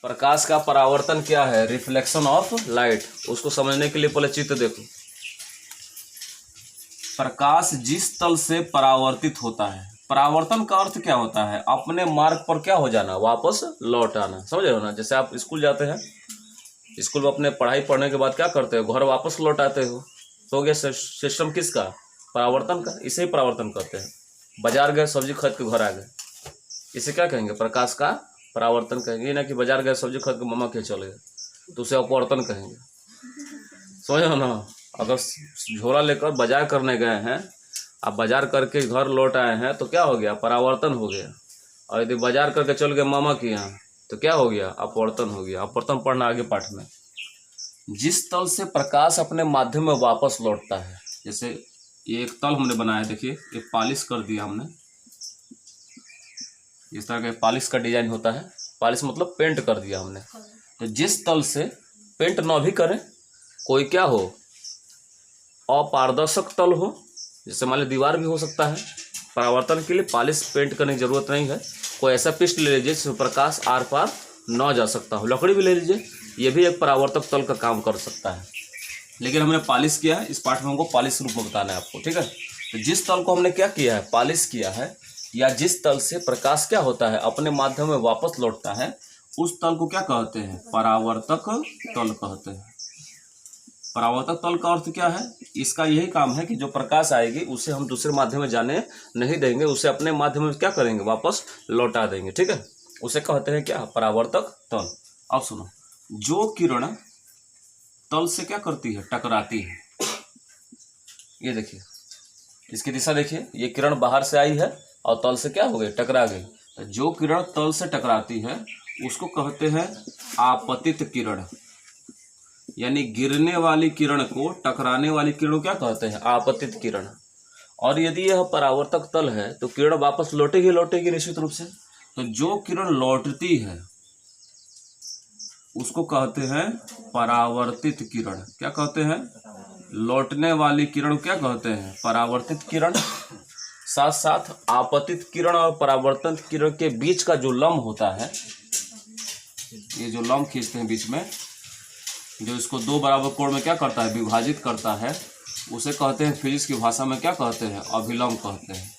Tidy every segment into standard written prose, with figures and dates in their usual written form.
प्रकाश का परावर्तन क्या है? Reflection of light. उसको समझने के लिए पहले चित्र देखो। प्रकाश जिस तल से परावर्तित होता है, परावर्तन का अर्थ क्या होता है? अपने मार्ग पर क्या हो जाना, वापस लौट आना। समझ रहे हो ना? जैसे आप स्कूल जाते हैं, स्कूल में अपने पढ़ाई पढ़ने के बाद क्या करते हो, घर वापस लौट आते हो। तो हो गया सिस्टम किसका? परावर्तन का। इसे ही परावर्तन कहते हैं। बाजार गए, सब्जी खरीद के घर आ गए, इसे क्या कहेंगे? प्रकाश का परावर्तन कहेंगे। ना कि बाजार गए, सब्जी खरीद के मम्मा के चले गए, तो उसे अपवर्तन कहेंगे। समझो ना? अगर झोला लेकर बाजार करने गए हैं, आप बाजार करके घर लौट आए हैं, तो क्या हो गया? परावर्तन हो गया। और यदि बाजार करके चल गए मामा के यहाँ, तो क्या हो गया? अपवर्तन हो गया। अपवर्तन पढ़ना आगे पाठ में। जिस तल से प्रकाश अपने माध्यम में वापस लौटता है, जैसे ये एक तल हमने बनाया, देखिए ये पॉलिश कर दिया हमने। इस तरह का पॉलिश का डिजाइन होता है। पॉलिश मतलब पेंट कर दिया हमने। तो जिस तल से पेंट न भी करें, कोई क्या हो, अपारदर्शक तल हो, जैसे मान लीजिए दीवार भी हो सकता है। परावर्तन के लिए पॉलिश पेंट करने की जरूरत नहीं है। कोई ऐसा पृष्ठ ले लीजिए जिसमें प्रकाश आर पार न जा सकता हो। लकड़ी भी ले लीजिए, ये भी एक परावर्तक तल का काम कर सकता है। लेकिन हमने पॉलिश किया है, इस पाठ में हमको पॉलिश रूप में बताना है आपको, ठीक है। तो जिस तल को हमने क्या किया है, पॉलिश किया है, या जिस तल से प्रकाश क्या होता है, अपने माध्यम में वापस लौटता है, उस तल को क्या कहते हैं? परावर्तक तल कहते हैं। परावर्तक तल का अर्थ क्या है? इसका यही काम है कि जो प्रकाश आएगी उसे हम दूसरे माध्यम में जाने नहीं देंगे, उसे अपने माध्यम में क्या करेंगे? वापस लौटा देंगे, ठीक है। उसे कहते हैं क्या? परावर्तक तल। अब सुनो, जो किरण तल से क्या करती है? टकराती है। ये देखिए, इसकी दिशा देखिए, ये किरण बाहर से आई है और तल से क्या हो गई? टकरा गई। तो जो किरण तल से टकराती है उसको कहते हैं आपतित किरण। यानी गिरने वाली किरण को टकराने वाली किरण क्या कहते हैं? आपतित किरण। और यदि यह परावर्तक तल है तो किरण वापस लौटेगी निश्चित रूप से। तो जो किरण लौटती है उसको कहते हैं परावर्तित किरण। क्या कहते हैं? लौटने वाली किरण क्या कहते हैं? परावर्तित किरण। साथ साथ आपतित किरण और परावर्तन किरण के बीच का जो लंब होता है, ये जो लंब खींचते हैं बीच में, जो इसको दो बराबर कोण में क्या करता है? विभाजित करता है, उसे कहते हैं फिजिक्स की भाषा में क्या कहते हैं? अभिलंब कहते हैं।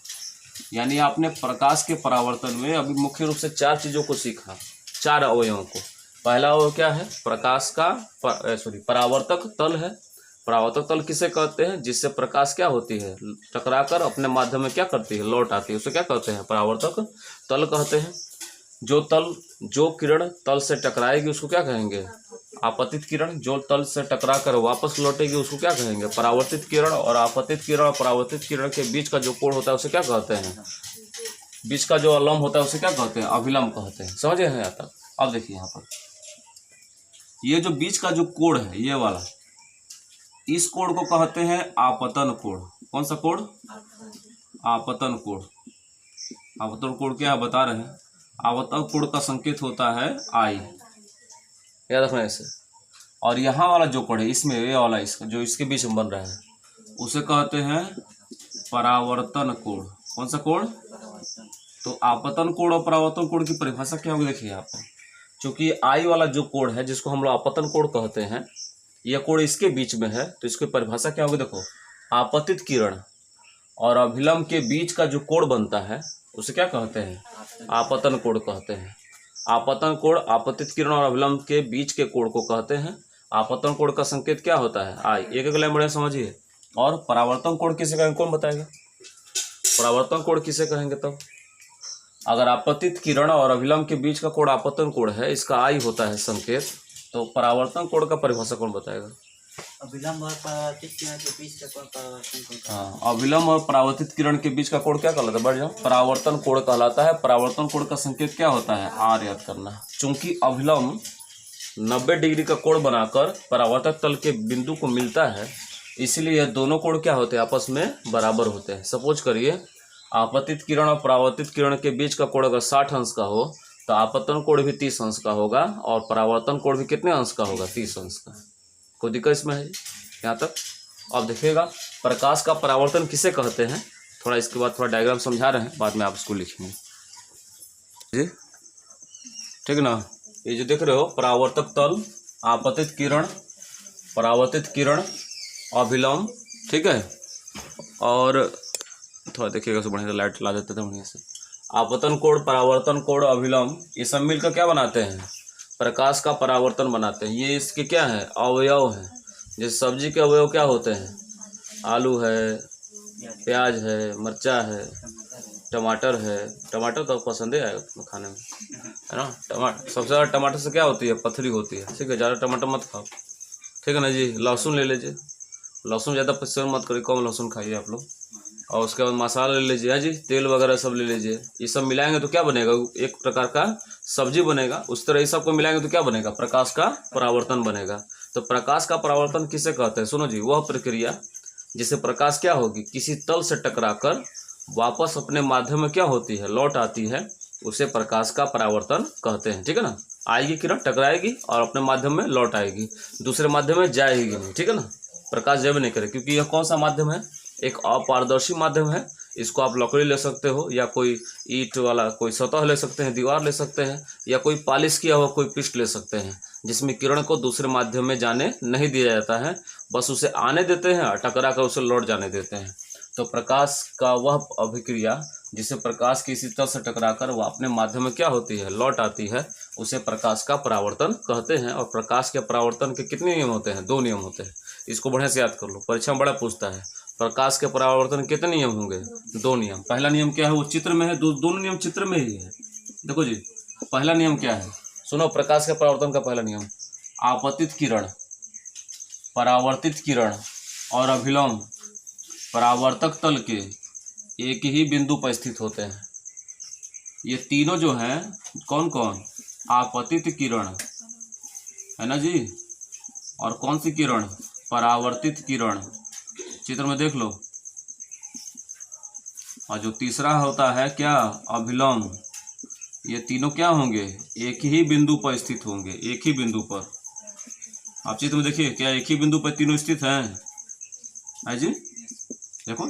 यानी आपने प्रकाश के परावर्तन में अभी मुख्य रूप से चार चीजों को सीखा, चार अवयवों को। पहला अवयव क्या है? प्रकाश का परावर्तक तल है। परावर्तक तल किसे कहते हैं? जिससे प्रकाश क्या होती है? टकराकर अपने माध्यम में क्या करती है? लौट आती है। उसे क्या कहते हैं? परावर्तक तल कहते हैं। जो किरण तल से टकराएगी उसको क्या कहेंगे? आपतित किरण। जो तल से टकरा कर वापस लौटेगी उसको क्या कहेंगे? परावर्तित किरण। और आपतित किरण और परावर्तित किरण के बीच का जो कोण होता है उसे क्या कहते हैं? बीच का जो अवलंब होता है उसे क्या कहते हैं? अभिलंब कहते हैं। समझे हैं यहाँ तक? अब देखिए यहाँ पर ये जो बीच का जो कोण है, ये वाला, इस कोण को कहते हैं आपतन कोण। कौन सा कोण? आपतन कोण। आपतन कोण क्या बता रहे हैं? आपतन कोण का संकेत होता है आई, याद रखना ऐसे। और यहाँ वाला जो कोण है, इसमें ये वाला, इसका जो इसके बीच में बन रहा है, उसे कहते हैं परावर्तन कोण। कौन सा कोण? तो आपतन कोण और परावर्तन कोण की परिभाषा क्या होगी? देखिए यहाँ पर, क्योंकि आई वाला जो कोण है जिसको हम लोग आपतन कोण कहते हैं, यह कोण इसके बीच में है, तो इसकी परिभाषा क्या होगी? देखो, आपतित किरण और अभिलंब के बीच का जो कोण बनता है उसे क्या कहते हैं? आपतन कोण कहते हैं। आपतन कोण आपतित किरण और अभिलंब के बीच के कोण को कहते हैं। आपतन कोण का संकेत क्या होता है? आई। एक एक लाइन बढ़िया समझिए। और परावर्तन कोण किसे कहेंगे? कौन बताएगा? परावर्तन कोण किसे कहेंगे? तब अगर आपतित किरण और अभिलंब के बीच का कोण आपतन कोण है, इसका आई होता है संकेत, तो परावर्तन कोण का परिभाषा कौन बताएगा? अभिलंब और परावर्तित किरण के बीच का कोण परावर्तन कोण। हाँ, अभिलंब और परावर्तित किरण के बीच का कोण क्या कहलाता है? बढ़ जाओ, परावर्तन कोण कहलाता है। परावर्तन कोण का संकेत क्या होता है? आर। याद करना। चूंकि अभिलंब 90 डिग्री का कोण बनाकर परावर्तक तल के बिंदु को मिलता है, इसलिए यह दोनों कोण क्या होते हैं? आपस में बराबर होते हैं। सपोज करिए, आपतित किरण और परावर्तित किरण के बीच का कोण अगर 60 अंश का हो, तो आपतन कोण भी 30 अंश का होगा, और परावर्तन कोण भी कितने अंश का होगा? 30 अंश का। कोई दिक्कत इसमें है यहाँ तक? अब देखिएगा, प्रकाश का परावर्तन किसे कहते हैं, थोड़ा इसके बाद थोड़ा डायग्राम समझा रहे हैं, बाद में आप इसको लिखेंगे जी, ठीक ना। ये जो देख रहे हो परावर्तक तल, आपतित किरण, परावर्तित किरण, अभिलंब, ठीक है। और थोड़ा देखिएगा तो बढ़िया से लाइट ला देते थे बढ़िया से। आपतन कोण, परावर्तन कोण, अभिलंब, ये सब मिलकर क्या बनाते हैं? प्रकाश का परावर्तन बनाते हैं। ये इसके क्या है? अवयव हैं। जैसे सब्जी के अवयव क्या होते हैं? आलू है, प्याज है, मिर्चा है, टमाटर है। टमाटर तो पसंद ही आएगा खाने में, है ना। टमाटर सबसे ज़्यादा टमाटर से क्या होती है? पथरी होती है, ठीक है। ज़्यादा टमाटर मत खाओ, ठीक है ना जी। लहसुन ले लीजिए, लहसुन ज़्यादा पसंद मत करिए, कम लहसुन खाइए आप लोग। और उसके बाद मसाला ले लीजिए, है जी, तेल वगैरह सब ले लीजिए। ये सब मिलाएंगे तो क्या बनेगा? एक प्रकार का सब्जी बनेगा। उस तरह ये सबको मिलाएंगे तो क्या बनेगा? प्रकाश का परावर्तन बनेगा। तो प्रकाश का परावर्तन किसे कहते हैं? सुनो जी, वह प्रक्रिया जिसे प्रकाश क्या होगी? किसी तल से टकराकर वापस अपने माध्यम में क्या होती है? लौट आती है, उसे प्रकाश का परावर्तन कहते हैं, ठीक है ना। आएगी किरण, टकराएगी और अपने माध्यम में लौट आएगी, दूसरे माध्यम में जाएगी नहीं, ठीक है ना। प्रकाश जब नहीं करे, क्योंकि यह कौन सा माध्यम है? एक अपारदर्शी माध्यम है। इसको आप लकड़ी ले सकते हो, या कोई ईंट वाला कोई सतह ले सकते हैं, दीवार ले सकते हैं, या कोई पॉलिश किया हुआ कोई पृष्ठ ले सकते हैं, जिसमें किरण को दूसरे माध्यम में जाने नहीं दिया जाता है, बस उसे आने देते हैं और टकरा कर उसे लौट जाने देते हैं। तो प्रकाश का वह अभिक्रिया जिसे प्रकाश किसी तल से टकराकर वह अपने माध्यम में क्या होती है? लौट आती है, उसे प्रकाश का परावर्तन कहते हैं। और प्रकाश के परावर्तन के कितने नियम होते हैं? 2 नियम होते हैं। इसको बढ़िया से याद कर लो, परीक्षा में बड़ा पूछता है। प्रकाश के परावर्तन कितने नियम होंगे? 2 नियम। पहला नियम क्या है? वो चित्र में है, दोनों नियम चित्र में ही है। देखो जी, पहला नियम क्या है? सुनो, प्रकाश के परावर्तन का पहला नियम, आपतित किरण, परावर्तित किरण और अभिलंब परावर्तक तल के एक ही बिंदु पर स्थित होते हैं। ये तीनों जो हैं, कौन कौन? आपतित किरण, है ना जी, और कौन सी किरण? परावर्तित किरण, चित्र में देख लो। और जो तीसरा होता है क्या? अभिलंब। ये तीनों क्या होंगे? एक ही बिंदु पर स्थित होंगे, एक ही बिंदु पर। आप चित्र में देखिए, क्या एक ही बिंदु पर तीनों स्थित हैं? है जी, देखो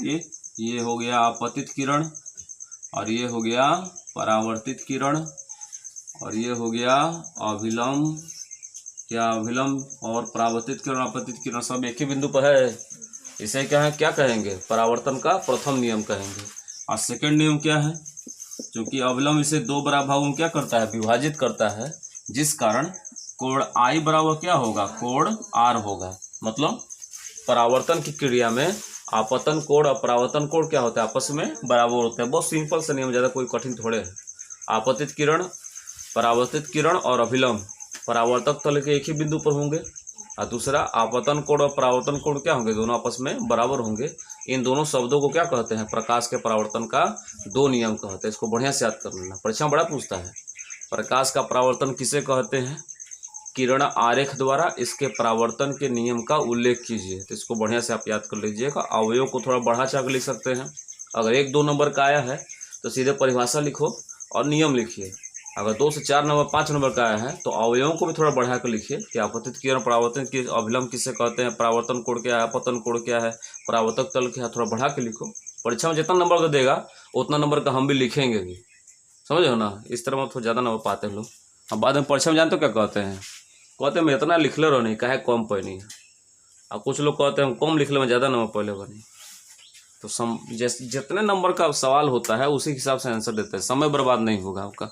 ये हो गया आपतित किरण, और ये हो गया परावर्तित किरण, और ये हो गया अभिलंब। क्या अभिलंब और परावर्तित किरण, आपतित किरण सब एक ही बिंदु पर है। इसे क्या है, क्या कहेंगे? परावर्तन का प्रथम नियम कहेंगे। और सेकंड नियम क्या है? क्योंकि अभिलंब इसे 2 बराबर भागों में क्या करता है? विभाजित करता है, जिस कारण कोण I बराबर क्या होगा? कोण R होगा। मतलब परावर्तन की क्रिया में आपतन कोण और परावर्तन कोण क्या होता है? आपस में बराबर होते हैं। बहुत सिंपल सा नियम, ज़्यादा कोई कठिन थोड़े है। आपतित किरण, परावर्तित किरण और अभिलंब परावर्तक तल के एक ही बिंदु पर होंगे, और दूसरा आपतन कोण और परावर्तन कोण क्या होंगे? दोनों आपस में बराबर होंगे। इन दोनों शब्दों को क्या कहते हैं? प्रकाश के परावर्तन का 2 नियम कहते हैं। इसको बढ़िया से याद कर लेना, परीक्षा बड़ा पूछता है। प्रकाश का परावर्तन किसे कहते हैं? किरण आरेख द्वारा इसके परावर्तन के नियम का उल्लेख कीजिए। तो इसको बढ़िया से आप याद कर लीजिएगा। अवयव को थोड़ा बढ़ा चढ़ा लिख सकते हैं। अगर 1-2 नंबर का आया है तो सीधे परिभाषा लिखो और नियम लिखिए। अगर 2 से 4 नंबर 5 नंबर का आया है तो अवयवों को भी थोड़ा बढ़ा कर लिखिए कि आपतित किरण, परावर्तन की अभिलंब किसे कहते हैं, परावर्तन कोण क्या है, आपतन कोण क्या है, परावर्तक तल क्या है, थोड़ा बढ़ा के लिखो। परीक्षा में जितना नंबर का देगा उतना नंबर का हम भी लिखेंगे भी, समझ हो ना। इस तरह में थोड़ा ज़्यादा नंबर पाते हैं लोग। अब बाद में परीक्षा में जानते हो क्या कहते हैं? कहते हैं मैं इतना लिख ले रहो नहीं, काहे कम पढ़नी है। और कुछ लोग कहते हैं हम कम लिख ले में ज़्यादा नंबर पढ़ ले बनी। तो जितने नंबर का सवाल होता है उसी हिसाब से आंसर देते हैं, समय बर्बाद नहीं होगा आपका।